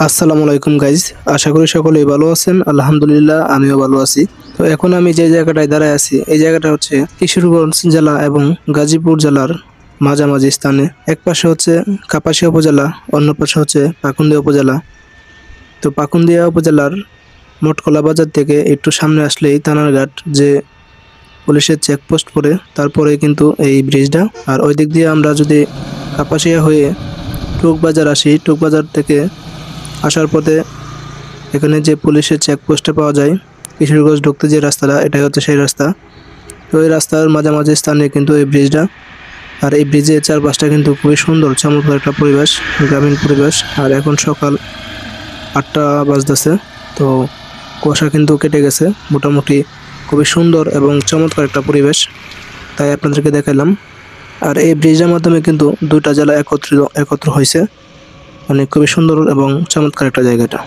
আসসালামু আলাইকুম গাইজ, আশা করি সকলেই ভালো আছেন। আলহামদুলিল্লাহ, আমিও ভালো আছি। তো এখন আমি যে জায়গাটায় দাঁড়ায় আছি, এই জায়গাটা হচ্ছে কিশোরগঞ্জ জেলা এবং গাজীপুর জেলার মাঝামাঝি স্থানে। এক পাশে হচ্ছে কাপাসিয়া উপজেলা, অন্য পাশে হচ্ছে পাকুন্দিয়া উপজেলা। তো পাকুন্দিয়া উপজেলার মঠকলা বাজার থেকে একটু সামনে আসলেই থানারঘাট যে পুলিশের চেকপোস্ট পড়ে, তারপরে কিন্তু এই ব্রিজটা। আর ওই দিক দিয়ে আমরা যদি কাপাসিয়া হয়ে টুকবাজার আসি, টুকবাজার থেকে আসার পথে এখানে যে পুলিশের চেকপোস্টে পাওয়া যায় কিশোরগঞ্জ ঢুকতে যে রাস্তাটা, এটাই হচ্ছে সেই রাস্তা। তো এই রাস্তার মাঝামাঝি স্থানে কিন্তু এই ব্রিজটা। আর এই ব্রিজের চারপাশটা কিন্তু খুবই সুন্দর, চমৎকার একটা পরিবেশ, গ্রামীণ পরিবেশ। আর এখন সকাল 8টা বাজতেছে। তো কুয়াশা কিন্তু কেটে গেছে মোটামুটি, খুবই সুন্দর এবং চমৎকার একটা পরিবেশ, তাই আপনাদেরকে দেখালাম। আর এই ব্রিজের মাধ্যমে কিন্তু দুইটা জেলা একত্র হয়েছে, মানে খুবই সুন্দর এবং চমৎকার একটা জায়গাটা।